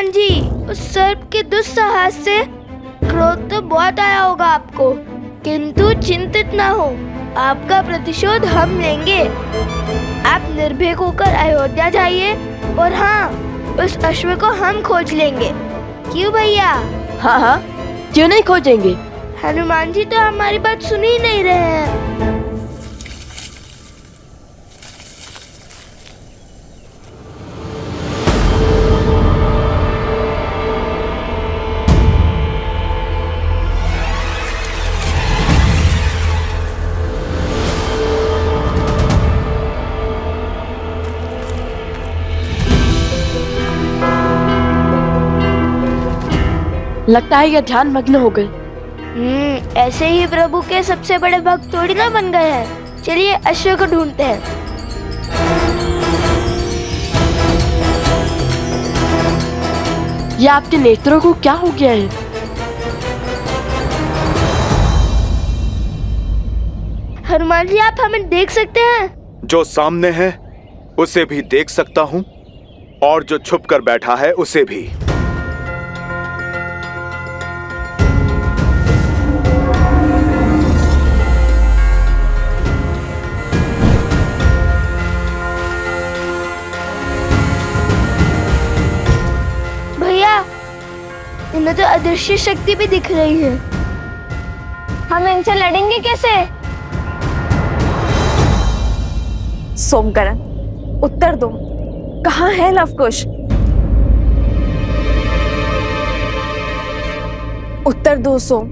हनुमान जी, उस सर्प के दुस्साहस से क्रोध तो बहुत आया होगा आपको, किंतु चिंतित ना हो, आपका प्रतिशोध हम लेंगे। आप निर्भीक होकर अयोध्या जाइए और हाँ, उस अश्व को हम खोज लेंगे। क्यों भैया? हाँ हाँ, क्यों नहीं खोजेंगे। हनुमान जी तो हमारी बात सुन ही नहीं रहे हैं। लगता है ये ध्यान मग्न हो गए। ऐसे ही प्रभु के सबसे बड़े भक्त थोड़ी ना बन गए हैं। चलिए अश्व को ढूंढते हैं। ये आपके नेत्रों को क्या हो गया है? हनुमान जी, आप हमें देख सकते हैं? जो सामने है उसे भी देख सकता हूँ और जो छुप कर बैठा है उसे भी। इनमें तो अदृश्य शक्ति भी दिख रही है। हम इनसे लड़ेंगे कैसे? सोमकरण, उत्तर दो, कहाँ है लवकुश? उत्तर दो सोम।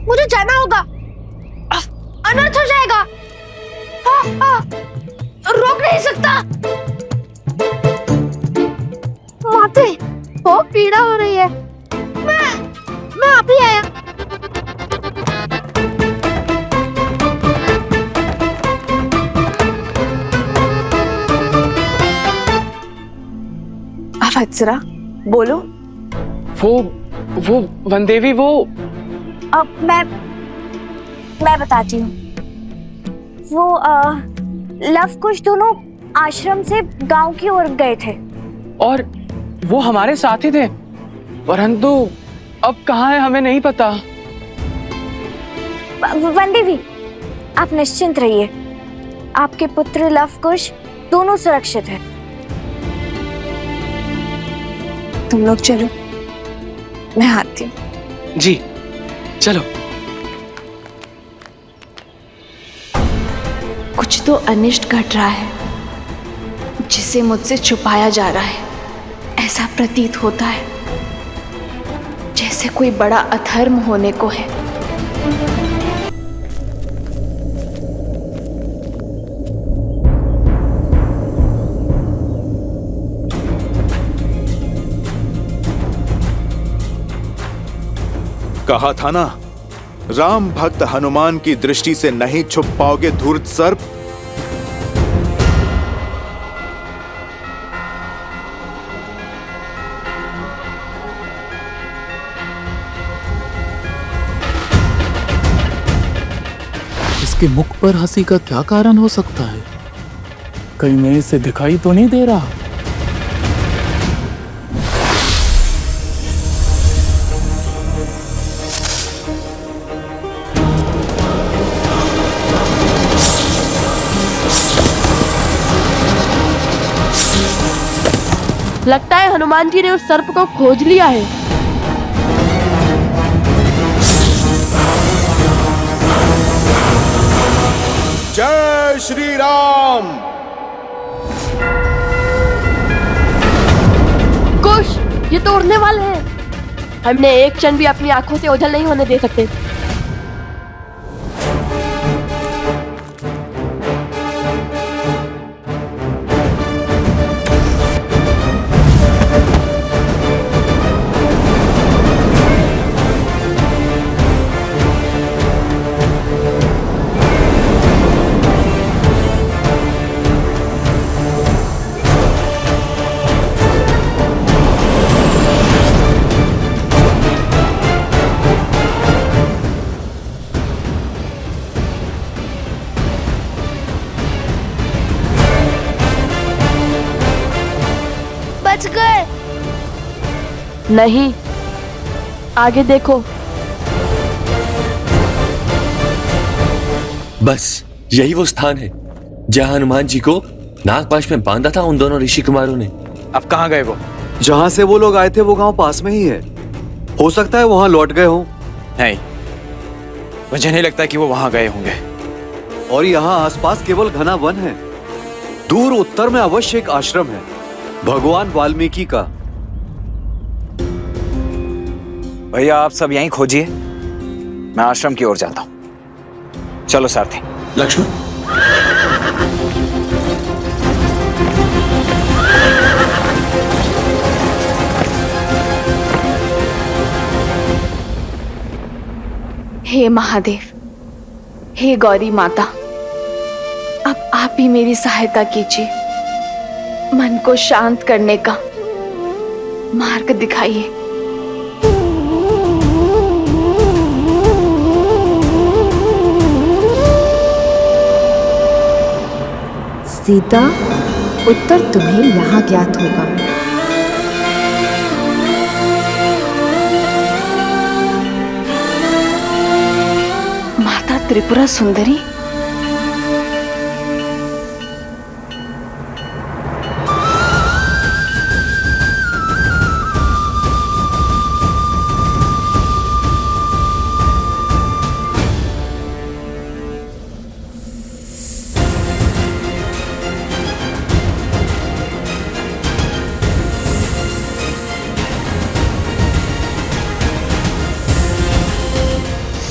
मुझे जाना होगा, अनर्थ हो जाएगा। रोक नहीं सकता। माते, बहुत पीड़ा हो रही है। मैं अभी आया। अवत्सरा, बोलो। वो वनदेवी, वो अब मैं बताती हूँ। वो लवकुश दोनों आश्रम से गांव की ओर गए थे और वो हमारे साथ ही थे, परंतु अब कहाँ है हमें नहीं पता। वनदेवी, आप निश्चिंत रहिए, आपके पुत्र लवकुश दोनों सुरक्षित हैं। तुम लोग चलो, मैं आती हूँ। जी चलो। कुछ तो अनिष्ट घट रहा है जिसे मुझसे छुपाया जा रहा है। ऐसा प्रतीत होता है जैसे कोई बड़ा अधर्म होने को है। कहा था ना, राम भक्त हनुमान की दृष्टि से नहीं छुप पाओगे धूर्त सर्प। इसके मुख पर हंसी का क्या कारण हो सकता है? कहीं मैं इसे दिखाई तो नहीं दे रहा? लगता है हनुमान जी ने उस सर्प को खोज लिया है। जय श्री राम। कुश, ये तो उड़ने वाले हैं। हमने एक क्षण भी अपनी आंखों से ओझल नहीं होने दे सकते। नहीं, आगे देखो। बस यही वो स्थान है जहां हनुमान जी को नागपाश में बांधा था उन दोनों ऋषि कुमारों ने। अब कहाँ गए वो? जहां से वो लोग आए थे वो गांव पास में ही है। हो सकता है वहां लौट गए हों। नहीं, मुझे नहीं लगता कि वो वहां गए होंगे। और यहाँ आसपास केवल घना वन है। दूर उत्तर में अवश्य एक आश्रम है, भगवान वाल्मीकि का। भैया आप सब यहीं खोजिए, मैं आश्रम की ओर जाता हूं। चलो सारथी। लक्ष्मण, हे महादेव, हे गौरी माता, अब आप ही मेरी सहायता कीजिए। मन को शांत करने का मार्ग दिखाइए। सीता, उत्तर तुम्हें यहाँ ज्ञात होगा। माता त्रिपुरा सुंदरी,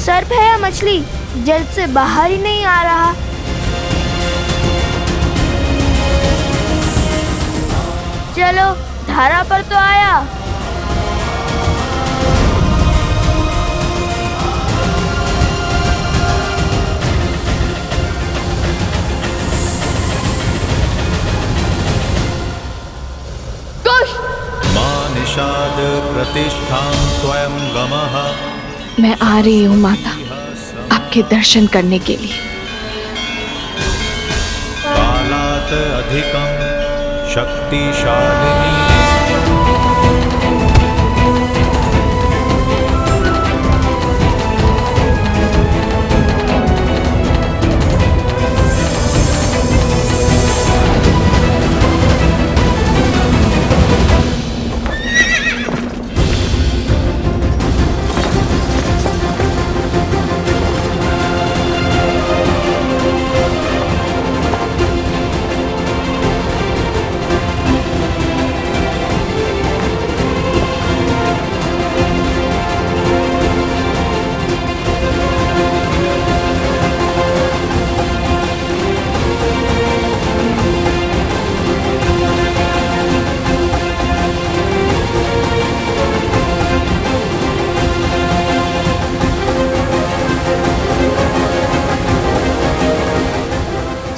सर्प है या मछली, जल से बाहर ही नहीं आ रहा। चलो, धारा पर तो आया। कुश! मां निषाद प्रतिष्ठां त्वयं गमः। मैं आ रही हूँ माता, आपके दर्शन करने के लिए। कालात् अधिकं शक्तिशालिनी।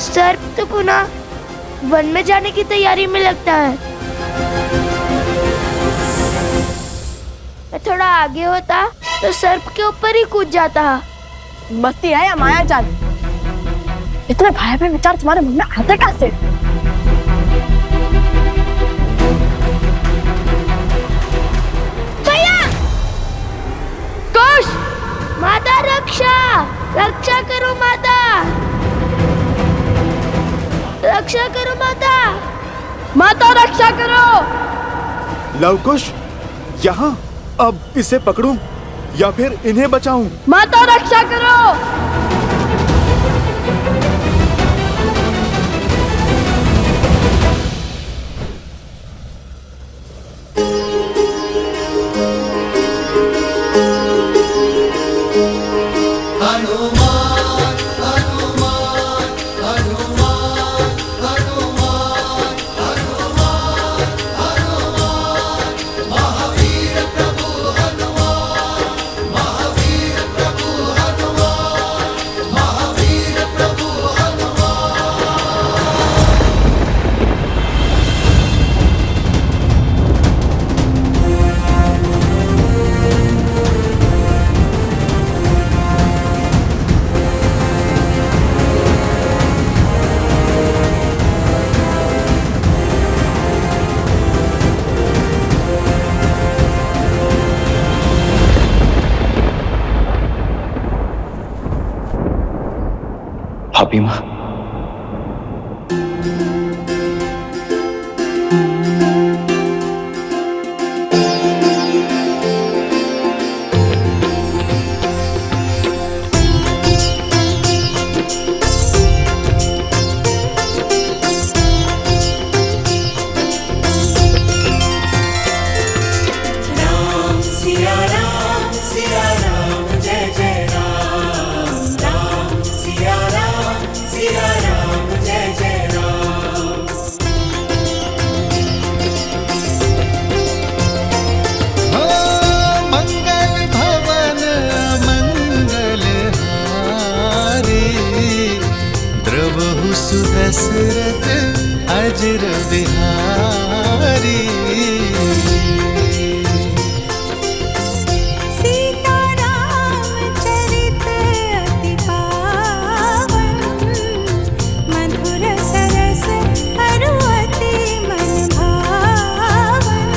सर्प तो पुनः वन में जाने की तैयारी में लगता है। मैं थोड़ा आगे होता तो सर्प के ऊपर ही कूद जाता। मस्ती है या माया जाल? इतने भयावह विचार तुम्हारे मन में आते कैसे? भैया! कुश! माता रक्षा! रक्षा करो माता! रक्षा करो माता! माता रक्षा करो! लवकुश, यहाँ अब इसे पकड़ूं या फिर इन्हें बचाऊं? माता रक्षा करो! पापी माँ। दशरथ अजर बिहारी। सीताराम चरित अति पावन, मधुर सरस अरु अति मन भावन।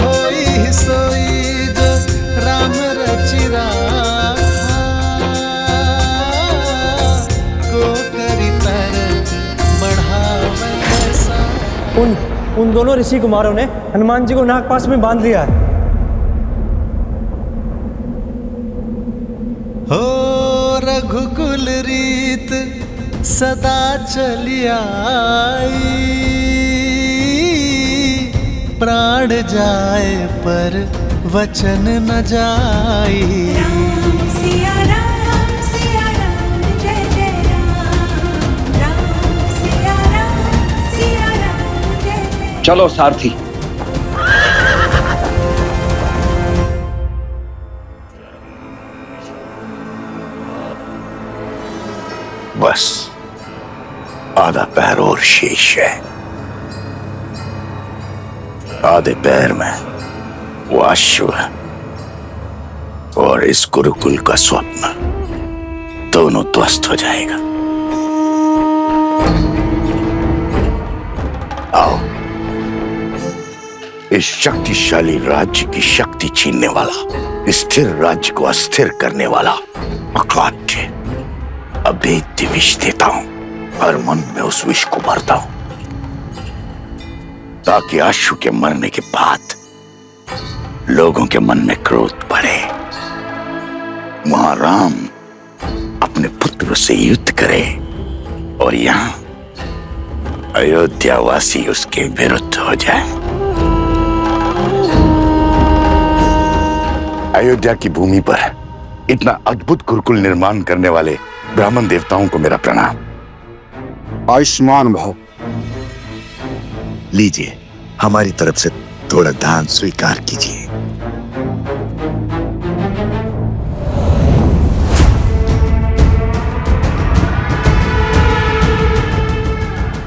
होई सोई जो राम रचिरा को करी तरत बढ़ावसा। उन दोनों ऋषि कुमारों ने हनुमान जी को नागपाश में बांध लिया है। हो रघुकुल रीत सदा चली आई, प्राण जाए पर वचन न जाई। सिया राम जय जय राम सिया राम जय जय। चलो सारथी। बस आधा पैर और शेष है। आधे पैर में वो अश्व और इस गुरुकुल का स्वप्न दोनों ध्वस्त हो जाएगा। आओ, इस शक्तिशाली राज्य की शक्ति छीनने वाला, स्थिर राज्य को अस्थिर करने वाला अकाट्य अभेद्य विष देता हूं। हर मन में उस विष को भरता हूं ताकि अश्व के मरने के बाद लोगों के मन में क्रोध बढ़े, वहां राम अपने पुत्र से युद्ध करे और यहां अयोध्यावासी उसके विरुद्ध हो जाए। अयोध्या की भूमि पर इतना अद्भुत गुरुकुल निर्माण करने वाले ब्राह्मण देवताओं को मेरा प्रणाम। आयुष्मान भव। लीजिए, हमारी तरफ से थोड़ा दान स्वीकार कीजिए।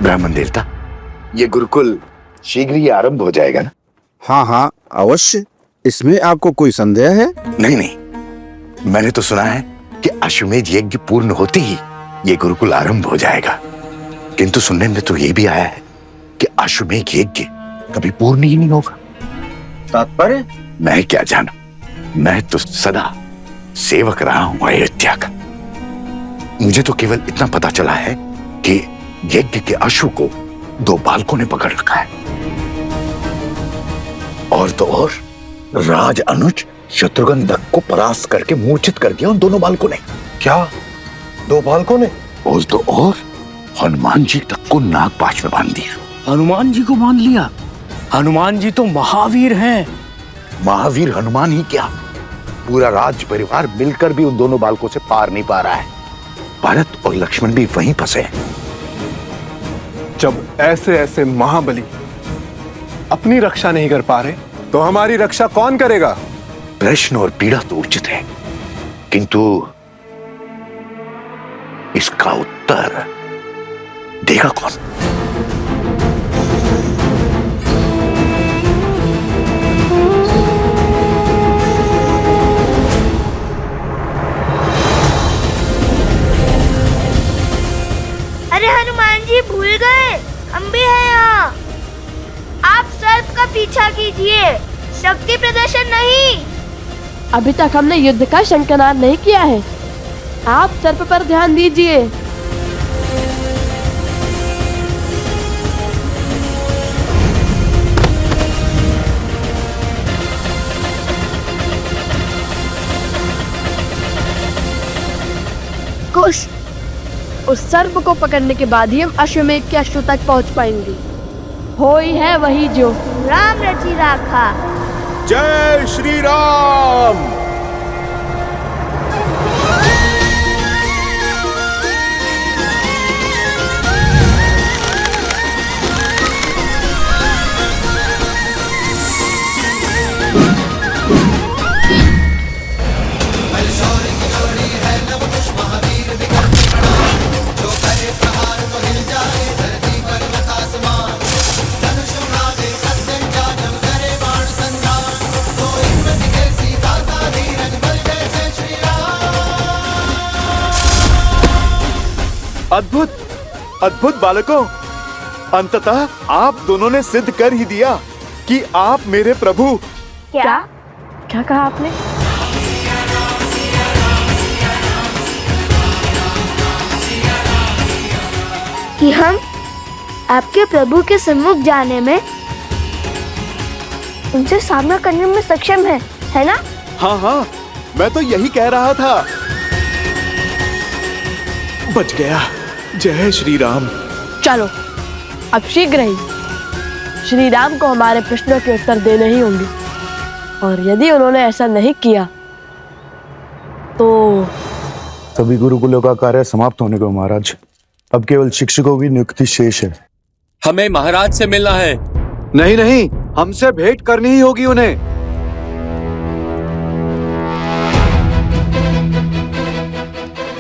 ब्राह्मण देवता, ये गुरुकुल शीघ्र ही आरंभ हो जाएगा ना? हाँ हाँ अवश्य। इसमें आपको कोई संदेह है? नहीं नहीं, मैंने तो सुना है कि अश्वमेध यज्ञ पूर्ण होते ही ये गुरुकुल आरंभ हो जाएगा, किंतु सुनने में तो ये भी आया है कि अश्वमेध यज्ञ कभी पूर्ण ही नहीं होगा। तात्पर्य? मैं क्या जानूं, मैं तो सदा सेवक रहा हूं अयोध्या का। मुझे तो केवल इतना पता चला है कि यज्ञ के अश्व को 2 बालकों ने पकड़ रखा है, और तो और राज अनुज शत्रुघ्न दत्त को परास्त करके मूर्छित कर दिया उन दोनों बालकों ने। क्या 2 बालकों ने? और तो और हनुमान जी तक को नागपाश में बांध दिया। हनुमान जी को बांध लिया? हनुमान जी तो महावीर हैं। महावीर हनुमान ही क्या, पूरा राज परिवार मिलकर भी उन दोनों बालकों से पार नहीं पा रहा है। भरत और लक्ष्मण भी वहीं फंसे हैं। जब ऐसे ऐसे महाबली अपनी रक्षा नहीं कर पा रहे, तो हमारी रक्षा कौन करेगा? प्रश्न और पीड़ा तो उचित है, किंतु इसका उत्तर देगा कौन? अरे हनुमान जी भूल गए, हम भी हैं यहाँ। आप सर्प का पीछा कीजिए, शक्ति प्रदर्शन नहीं। अभी तक हमने युद्ध का शंखनाद नहीं किया है। आप सर्प पर ध्यान दीजिए। कुश, उस सर्प को पकड़ने के बाद ही हम अश्वमेध के अश्व तक पहुंच पाएंगे। हो ही है वही जो राम रची राखा। जय श्री राम। अद्भुत अद्भुत बालकों, अंततः आप दोनों ने सिद्ध कर ही दिया कि आप मेरे प्रभु। क्या क्या कहा आपने? कि हम आपके प्रभु के सम्मुख जाने में, उनसे सामना करने में सक्षम है ना? हाँ हाँ, मैं तो यही कह रहा था। बच गया। जय श्री राम। चलो अब शीघ्र ही श्री राम को हमारे प्रश्नों के उत्तर देने ही होंगे, और यदि उन्होंने ऐसा नहीं किया तो सभी गुरुकुलों का कार्य समाप्त होने को महाराज। अब केवल शिक्षकों की नियुक्ति शेष है। हमें महाराज से मिलना है। नहीं नहीं, हमसे भेंट करनी ही होगी उन्हें।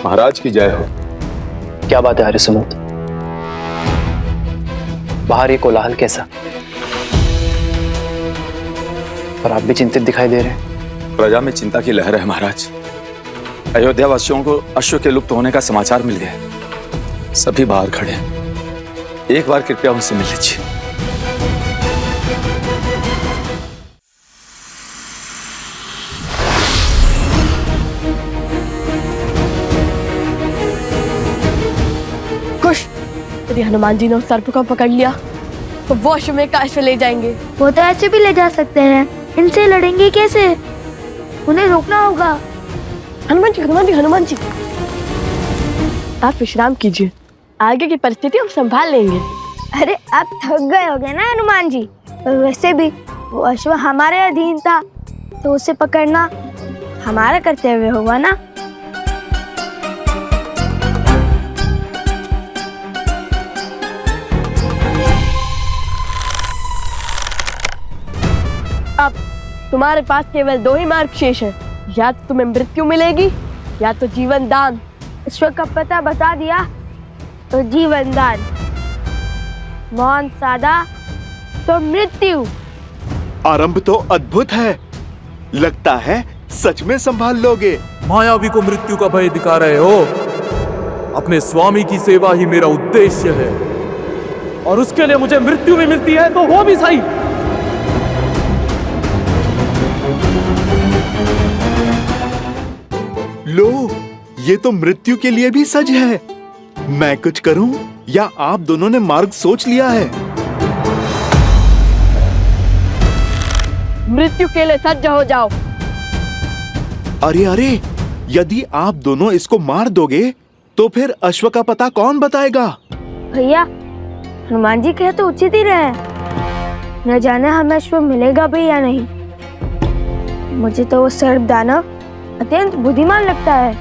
महाराज की जय हो। क्या बात है हरिसमुद्र, बाहर ये कोलाहल कैसा? और आप भी चिंतित दिखाई दे रहे हैं। प्रजा में चिंता की लहर है महाराज। अयोध्या वासियों को अश्व के लुप्त होने का समाचार मिल गया। सभी बाहर खड़े हैं, एक बार कृपया उनसे मिल लीजिए। कुश, यदि हनुमान जी ने उस सर्प को पकड़ लिया तो वो अश्वमेध का अश्व ले जाएंगे। वो तो ऐसे भी ले जा सकते हैं, इनसे लड़ेंगे कैसे? उन्हें रोकना होगा। हनुमान जी, हनुमान जी, हनुमान जी, आप विश्राम कीजिए, आगे की परिस्थिति हम संभाल लेंगे। अरे आप थक गए होगे ना हनुमान जी। वैसे भी वो अश्व हमारे अधीन था, तो उसे पकड़ना हमारा कर्तव्य होगा ना। अब तुम्हारे पास केवल दो ही मार्ग शेष है, या तो तुम्हें मृत्यु मिलेगी या तो जीवन दान। ईश्वर का पता बता दिया तो जीवन दान, मौन साधा तो मृत्यु। आरंभ तो अद्भुत है, लगता है सच में संभाल लोगे। मायावी को मृत्यु का भय दिखा रहे हो। अपने स्वामी की सेवा ही मेरा उद्देश्य है, और उसके लिए मुझे मृत्यु भी मिलती है तो वो भी सही। लो, ये तो मृत्यु के लिए भी सज है। मैं कुछ करूं या आप दोनों ने मार्ग सोच लिया है? मृत्यु के लिए सज्ज हो जाओ। अरे अरे, यदि आप दोनों इसको मार दोगे तो फिर अश्व का पता कौन बताएगा? भैया, हनुमान जी कहे तो उचित ही रहे। न जाने हमें अश्व मिलेगा भी या नहीं। मुझे तो वो सर्प दानव अत्यंत बुद्धिमान लगता है।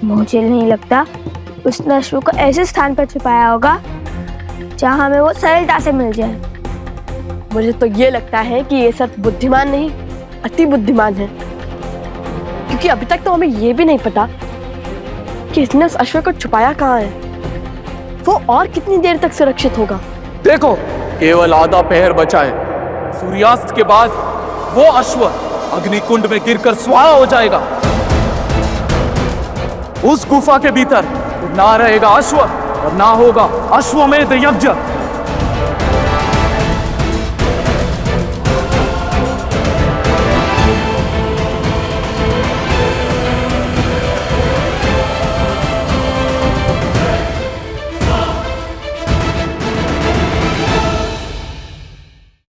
मुझे नहीं लगता उसने अश्व को ऐसे स्थान पर छुपाया होगा जहाँ हमें वो सरलता से मिल जाए। मुझे तो ये लगता है कि ये सर्प बुद्धिमान नहीं, अति बुद्धिमान है, क्योंकि अभी तक तो हमें ये भी नहीं पता कि इसने उस अश्व को छुपाया कहाँ है। वो और कितनी देर तक सुरक्षित होगा? देखो, केवल आधा पहर बचा है। सूर्यास्त के बाद वो अश्व अग्निकुंड में गिरकर स्वाहा हो जाएगा। उस गुफा के भीतर ना रहेगा अश्व और ना होगा अश्वमेध यज्ञ।